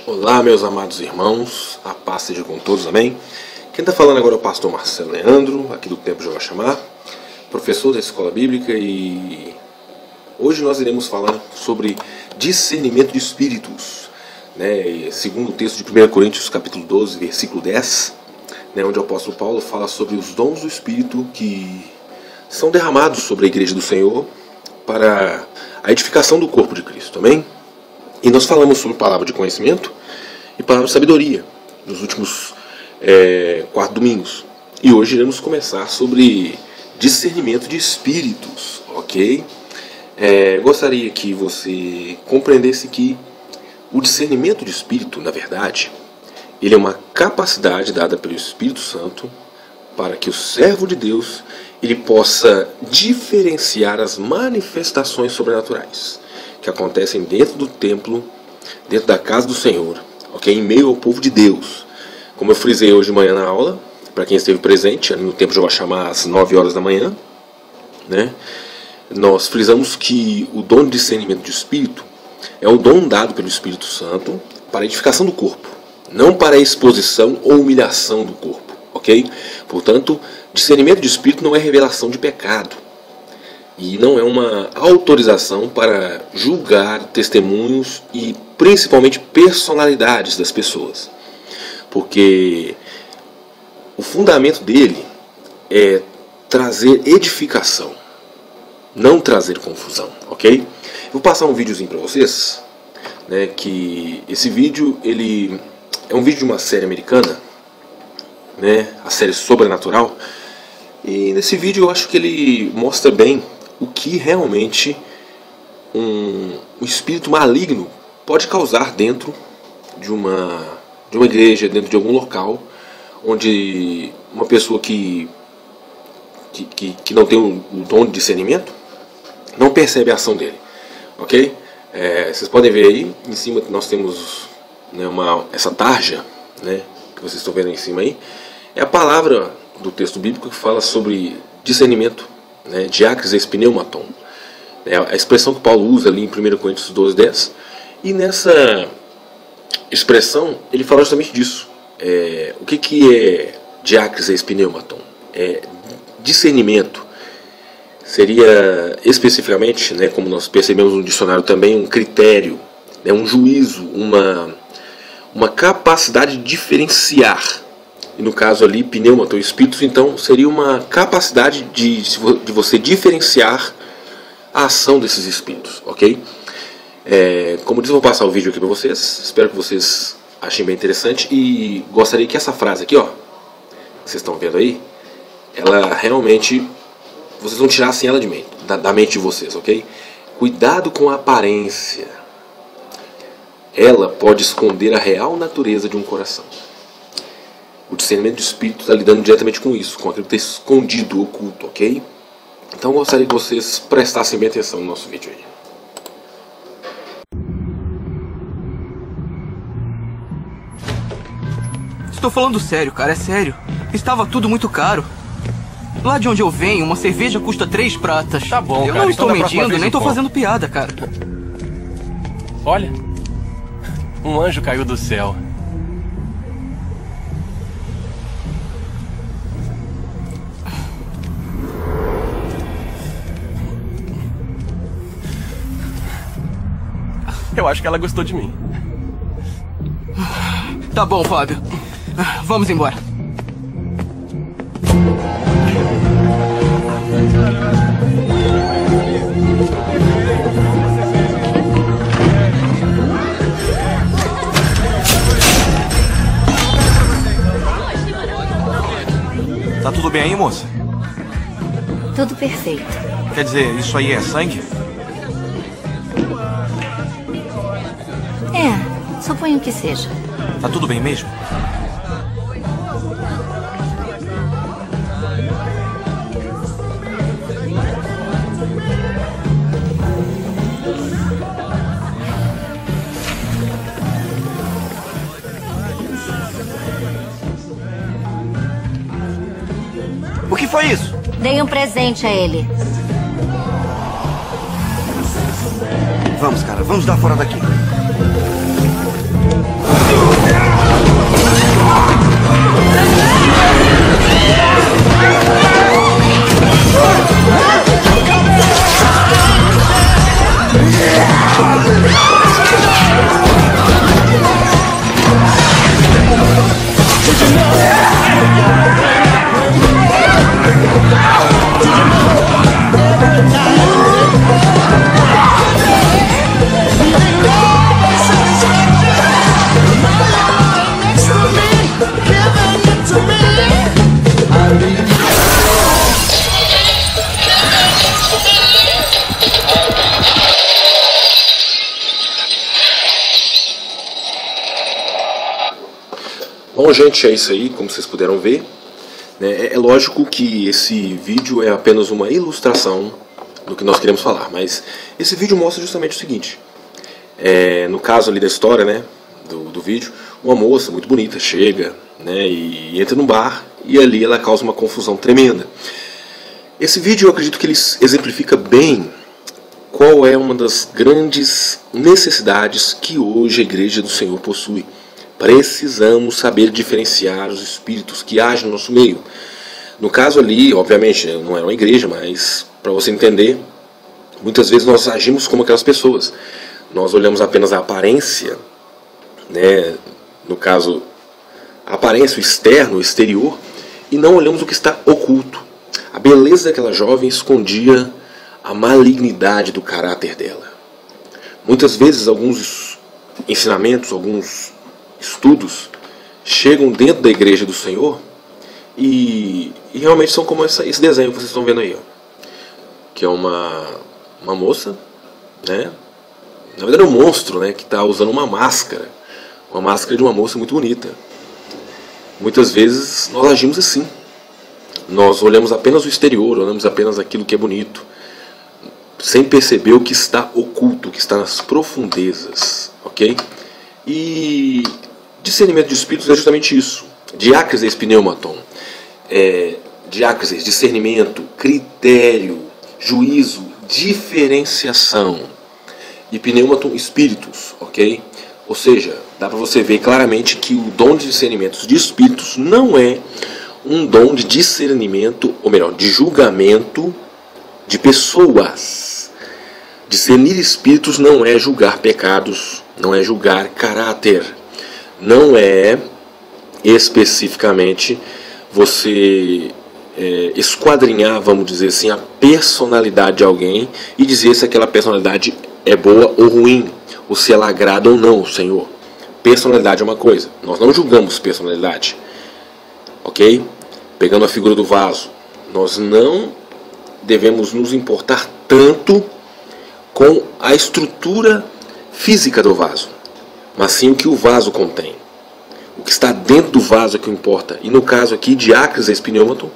Olá, meus amados irmãos, a paz seja com todos, amém? Quem está falando agora é o pastor Marcelo Leandro, aqui do Templo Jeová Shammah, professor da Escola Bíblica, e hoje nós iremos falar sobre discernimento de espíritos, né? Segundo o texto de 1 Coríntios capítulo 12, versículo 10, né? Onde o apóstolo Paulo fala sobre os dons do Espírito que são derramados sobre a igreja do Senhor para a edificação do corpo de Cristo, amém? E nós falamos sobre palavra de conhecimento e palavra de sabedoria nos últimos 4 domingos. E hoje iremos começar sobre discernimento de espíritos, ok? Gostaria que você compreendesse que o discernimento de espírito, na verdade, ele é uma capacidade dada pelo Espírito Santo para que o servo de Deus ele possa diferenciar as manifestações sobrenaturais que acontecem dentro do templo, dentro da casa do Senhor, ok? Em meio ao povo de Deus. Como eu frisei hoje de manhã na aula, para quem esteve presente, no Templo Jeová Shammah às 9 horas da manhã, né? Nós frisamos que o dom de discernimento de espírito é o dom dado pelo Espírito Santo para a edificação do corpo, não para a exposição ou humilhação do corpo, ok? Portanto, discernimento de espírito não é revelação de pecado. E não é uma autorização para julgar testemunhos e principalmente personalidades das pessoas. Porque o fundamento dele é trazer edificação, não trazer confusão, ok? Vou passar um videozinho para vocês, né, que esse vídeo ele é um vídeo de uma série americana, né, a série Sobrenatural. E nesse vídeo eu acho que ele mostra bem o que realmente um espírito maligno pode causar dentro de uma igreja, dentro de algum local, onde uma pessoa que não tem o dom de discernimento não percebe a ação dele, ok? Vocês podem ver aí em cima que nós temos, né, essa tarja, né, que vocês estão vendo aí em cima aí, é a palavra do texto bíblico que fala sobre discernimento, né, diácris pneumaton, a expressão que Paulo usa ali em 1 Coríntios 12, 10, e nessa expressão ele fala justamente disso. O que é diácris pneumaton? Discernimento seria especificamente, né, como nós percebemos no dicionário também, um critério, né, um juízo, uma capacidade de diferenciar. E no caso ali, pneumaton, espíritos, então seria uma capacidade de você diferenciar a ação desses espíritos, ok? Como diz, eu vou passar o vídeo aqui para vocês, espero que vocês achem bem interessante e gostaria que essa frase aqui, ó, que vocês estão vendo aí, ela realmente, vocês não tirassem ela da mente de vocês, ok? Cuidado com a aparência, ela pode esconder a real natureza de um coração. O discernimento do espírito está lidando diretamente com isso, com aquilo que está escondido, oculto, ok? Então eu gostaria que vocês prestassem bem atenção no nosso vídeo aí. Estou falando sério, cara, é sério. Estava tudo muito caro. Lá de onde eu venho, uma cerveja custa 3 pratas. Tá bom, eu cara. não estou Então, mentindo, nem estou fazendo piada, cara. Olha, um anjo caiu do céu. Eu acho que ela gostou de mim. Tá bom, Fábio. Vamos embora. Tá tudo bem aí, moça? Tudo perfeito. Quer dizer, isso aí é sangue? Suponho que seja. Tá tudo bem mesmo? O que foi isso? Dei um presente a ele. Vamos, cara, vamos dar fora daqui. Bom, gente, é isso aí, como vocês puderam ver. É lógico que esse vídeo é apenas uma ilustração do que nós queremos falar, mas esse vídeo mostra justamente o seguinte. No caso ali da história, né, do vídeo, uma moça muito bonita chega, né, e entra num bar e ali ela causa uma confusão tremenda. Esse vídeo eu acredito que ele exemplifica bem qual é uma das grandes necessidades que hoje a Igreja do Senhor possui. Precisamos saber diferenciar os espíritos que agem no nosso meio. No caso ali, obviamente, não era uma igreja, mas para você entender, muitas vezes nós agimos como aquelas pessoas. Nós olhamos apenas a aparência, né? No caso, a aparência, o externo, o exterior, e não olhamos o que está oculto. A beleza daquela jovem escondia a malignidade do caráter dela. Muitas vezes alguns ensinamentos, alguns estudos chegam dentro da Igreja do Senhor e realmente são como esse desenho que vocês estão vendo aí, ó, que é uma moça, né? Na verdade é um monstro, né, que está usando uma máscara de uma moça muito bonita. Muitas vezes nós agimos assim, nós olhamos apenas o exterior, olhamos apenas aquilo que é bonito, sem perceber o que está oculto, o que está nas profundezas, ok? E discernimento de espíritos é justamente isso. Diácrasis pneumaton. Diácrasis, discernimento, critério, juízo, diferenciação. E pneumaton, espíritos, ok? Ou seja, dá para você ver claramente que o dom de discernimento de espíritos não é um dom de discernimento, ou melhor, de julgamento de pessoas. Discernir espíritos não é julgar pecados, não é julgar caráter, não é especificamente você esquadrinhar, vamos dizer assim, a personalidade de alguém e dizer se aquela personalidade é boa ou ruim, ou se ela agrada ou não o Senhor. Personalidade é uma coisa, nós não julgamos personalidade, ok? Pegando a figura do vaso, nós não devemos nos importar tanto com a estrutura física do vaso, mas sim o que o vaso contém. O que está dentro do vaso é que importa. E no caso aqui, diácrasis pneumaton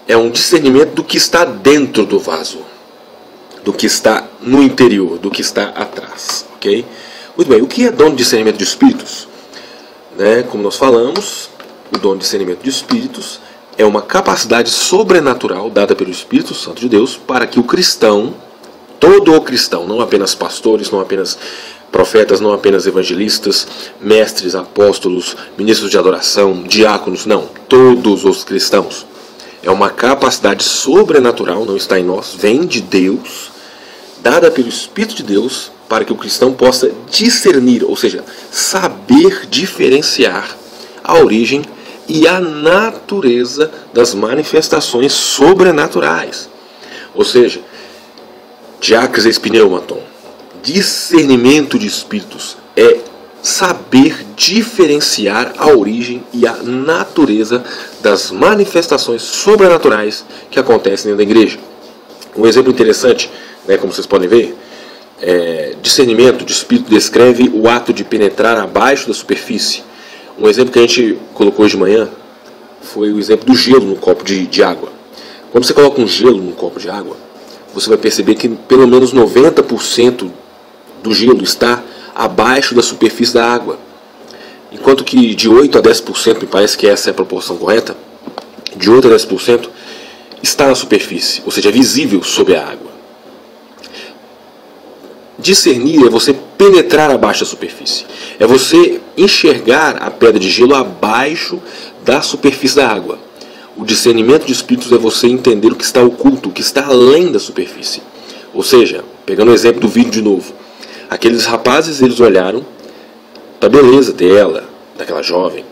é um discernimento do que está dentro do vaso, do que está no interior, do que está atrás, ok? Muito bem, o que é dom de discernimento de espíritos? Como nós falamos, o dom de discernimento de espíritos é uma capacidade sobrenatural dada pelo Espírito Santo de Deus para que o cristão, todo o cristão, não apenas pastores, não apenas profetas, não apenas evangelistas, mestres, apóstolos, ministros de adoração, diáconos, não, todos os cristãos. É uma capacidade sobrenatural, não está em nós, vem de Deus, dada pelo Espírito de Deus, para que o cristão possa discernir, ou seja, saber diferenciar a origem e a natureza das manifestações sobrenaturais. Ou seja, diácrasis pneumaton, discernimento de espíritos, é saber diferenciar a origem e a natureza das manifestações sobrenaturais que acontecem dentro da igreja. Um exemplo interessante, como vocês podem ver, discernimento de espírito descreve o ato de penetrar abaixo da superfície. Um exemplo que a gente colocou hoje de manhã foi o exemplo do gelo no copo de água. Quando você coloca um gelo no copo de água, você vai perceber que pelo menos 90% do gelo está abaixo da superfície da água. Enquanto que de 8 a 10%, me parece que essa é a proporção correta, de 8 a 10% está na superfície, ou seja, é visível sob a água. Discernir é você penetrar abaixo da superfície. É você enxergar a pedra de gelo abaixo da superfície da água. O discernimento de espíritos é você entender o que está oculto, o que está além da superfície. Ou seja, pegando o exemplo do vídeo de novo, Aqueles rapazes, eles olharam para a beleza dela, daquela jovem.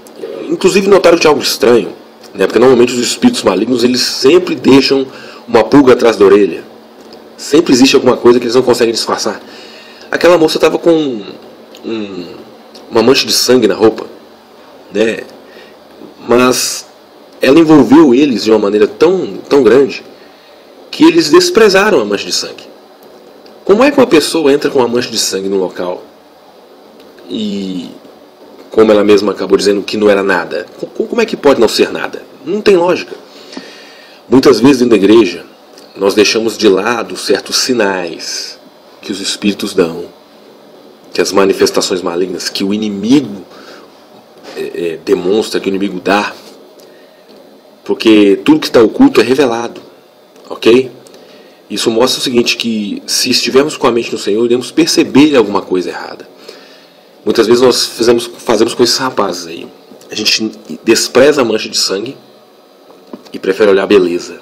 Inclusive notaram que tinha algo estranho, né? Porque normalmente os espíritos malignos, eles sempre deixam uma pulga atrás da orelha. Sempre existe alguma coisa que eles não conseguem disfarçar. Aquela moça estava com uma mancha de sangue na roupa, né? Mas ela envolveu eles de uma maneira tão grande que eles desprezaram a mancha de sangue. Como é que uma pessoa entra com uma mancha de sangue no local e, como ela mesma acabou dizendo, que não era nada? Como é que pode não ser nada? Não tem lógica. Muitas vezes dentro da igreja nós deixamos de lado certos sinais que os espíritos dão, que as manifestações malignas, que o inimigo demonstra, que o inimigo dá, porque tudo que está oculto é revelado, ok? Isso mostra o seguinte, que se estivermos com a mente no Senhor, iremos perceber alguma coisa errada. Muitas vezes nós fazemos com esses rapazes aí. A gente despreza a mancha de sangue e prefere olhar a beleza.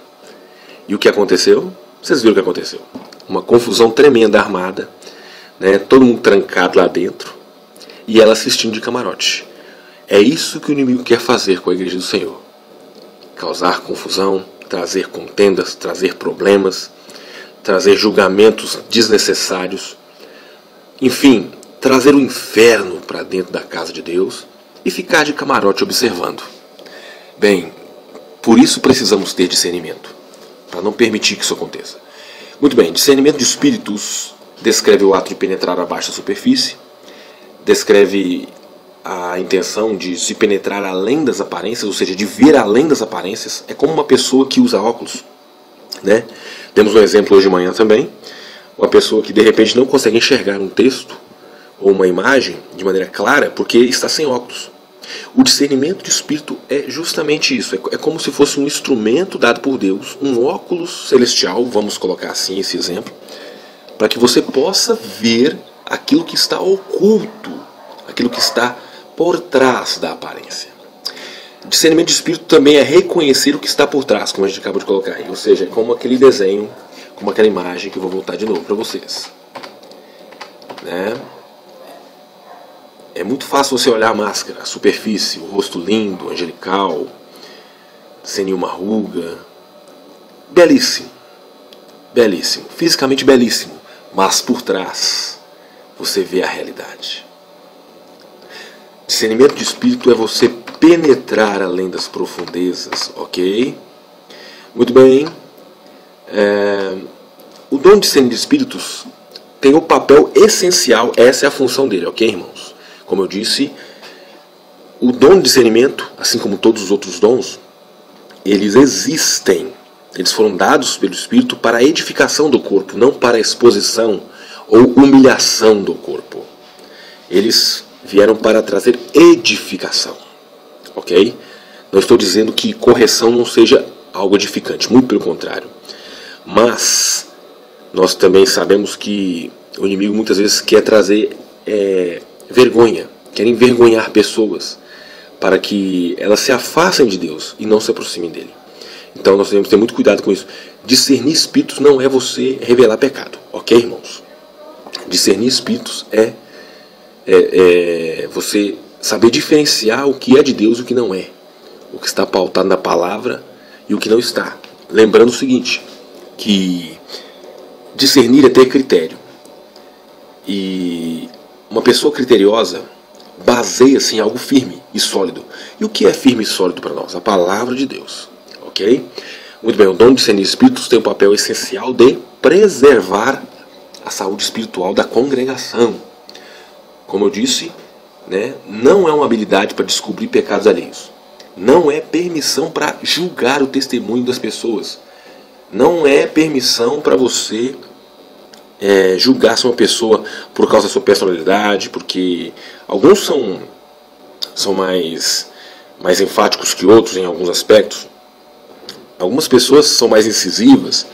E o que aconteceu? Vocês viram o que aconteceu. Uma confusão tremenda armada, né? Todo mundo trancado lá dentro e ela assistindo de camarote. É isso que o inimigo quer fazer com a igreja do Senhor. Causar confusão, trazer contendas, trazer problemas, trazer julgamentos desnecessários, enfim, trazer o inferno para dentro da casa de Deus e ficar de camarote observando. Bem, por isso precisamos ter discernimento, para não permitir que isso aconteça. Muito bem, discernimento de espíritos descreve o ato de penetrar abaixo da superfície, descreve a intenção de se penetrar além das aparências, ou seja, de ver além das aparências. É como uma pessoa que usa óculos, né? Temos um exemplo hoje de manhã também, uma pessoa que de repente não consegue enxergar um texto ou uma imagem de maneira clara porque está sem óculos. O discernimento de espírito é justamente isso, é como se fosse um instrumento dado por Deus, um óculos celestial, vamos colocar assim esse exemplo, para que você possa ver aquilo que está oculto, aquilo que está por trás da aparência. Discernimento de espírito também é reconhecer o que está por trás, como a gente acabou de colocar aí. Ou seja, é como aquele desenho, como aquela imagem que eu vou voltar de novo para vocês, né? É muito fácil você olhar a máscara, a superfície, o rosto lindo, angelical, sem nenhuma ruga. Belíssimo. Belíssimo. Fisicamente belíssimo. Mas por trás você vê a realidade. Discernimento de espírito é você penetrar além das profundezas, ok? Muito bem. O dom de discernir de espíritos tem um papel essencial, essa é a função dele, ok, irmãos? Como eu disse, o dom de discernimento, assim como todos os outros dons, eles existem, eles foram dados pelo Espírito para a edificação do corpo, não para a exposição ou humilhação do corpo. Eles vieram para trazer edificação. Ok? Não estou dizendo que correção não seja algo edificante, muito pelo contrário. Mas nós também sabemos que o inimigo muitas vezes quer trazer vergonha, quer envergonhar pessoas para que elas se afastem de Deus e não se aproximem dele. Então nós devemos ter muito cuidado com isso. Discernir espíritos não é você revelar pecado, ok, irmãos? Discernir espíritos é você saber diferenciar o que é de Deus e o que não é, o que está pautado na palavra e o que não está. Lembrando o seguinte, que discernir é ter critério. E uma pessoa criteriosa baseia-se em algo firme e sólido. E o que é firme e sólido para nós? A palavra de Deus. Ok? Muito bem, o dom de discernir espíritos tem um papel essencial de preservar a saúde espiritual da congregação. Como eu disse, né, não é uma habilidade para descobrir pecados alheios. Não é permissão para julgar o testemunho das pessoas. Não é permissão para você julgar se uma pessoa por causa da sua personalidade, porque alguns são mais enfáticos que outros em alguns aspectos. Algumas pessoas são mais incisivas.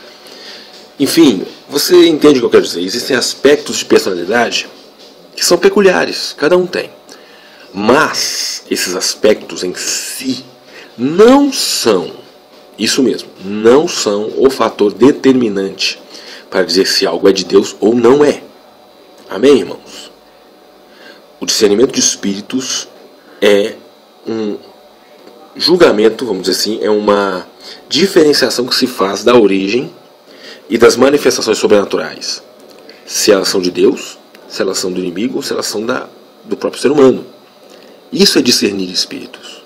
Enfim, você entende o que eu quero dizer. Existem aspectos de personalidade que são peculiares, cada um tem. Mas esses aspectos em si não são, isso mesmo, não são o fator determinante para dizer se algo é de Deus ou não é. Amém, irmãos? O discernimento de espíritos é um julgamento, vamos dizer assim, é uma diferenciação que se faz da origem e das manifestações sobrenaturais. Se elas são de Deus, se elas são do inimigo, ou se elas são do próprio ser humano. Isso é discernir espíritos.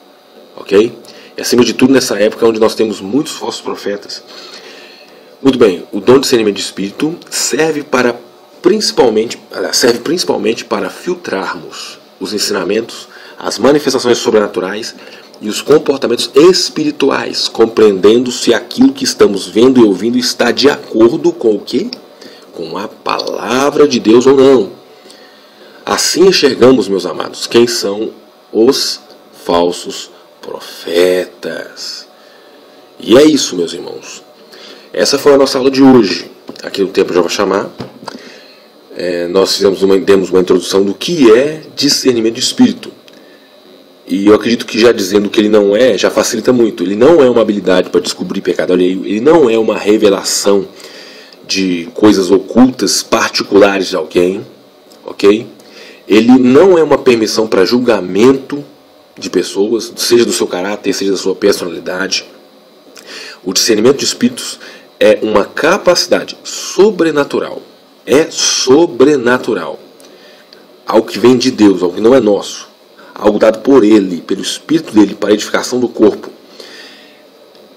Ok? E acima de tudo nessa época onde nós temos muitos falsos profetas. Muito bem, o dom de discernimento de espírito serve principalmente para filtrarmos os ensinamentos, as manifestações sobrenaturais e os comportamentos espirituais, compreendendo se aquilo que estamos vendo e ouvindo está de acordo com o quê? Com a palavra de Deus ou não. Assim enxergamos, meus amados, quem são os falsos profetas. E é isso, meus irmãos. Essa foi a nossa aula de hoje, aqui no Templo Jeová Shammah. Nós demos uma introdução do que é discernimento de espírito. E eu acredito que já dizendo que ele não é, já facilita muito. Ele não é uma habilidade para descobrir pecado alheio. Ele não é uma revelação de coisas ocultas, particulares de alguém. Ok? Ele não é uma permissão para julgamento de pessoas, seja do seu caráter, seja da sua personalidade. O discernimento de espíritos é uma capacidade sobrenatural. É sobrenatural. Algo que vem de Deus, algo que não é nosso. Algo dado por Ele, pelo Espírito dele, para a edificação do corpo.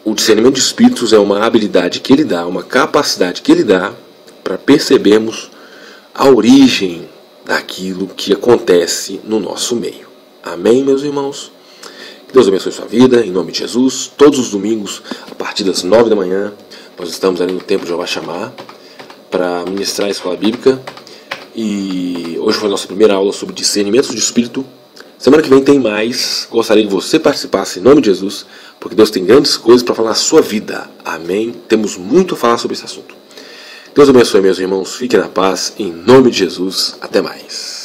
O discernimento de espíritos é uma habilidade que Ele dá, uma capacidade que Ele dá para percebermos a origem daquilo que acontece no nosso meio. Amém, meus irmãos? Que Deus abençoe sua vida, em nome de Jesus. Todos os domingos, a partir das 9 da manhã, nós estamos ali no Templo Jeová Shammah para ministrar a escola bíblica. E hoje foi a nossa primeira aula sobre discernimentos de espírito. Semana que vem tem mais. Gostaria que você participasse em nome de Jesus, porque Deus tem grandes coisas para falar na sua vida. Amém? Temos muito a falar sobre esse assunto. Deus abençoe, meus irmãos. Fiquem na paz. Em nome de Jesus. Até mais.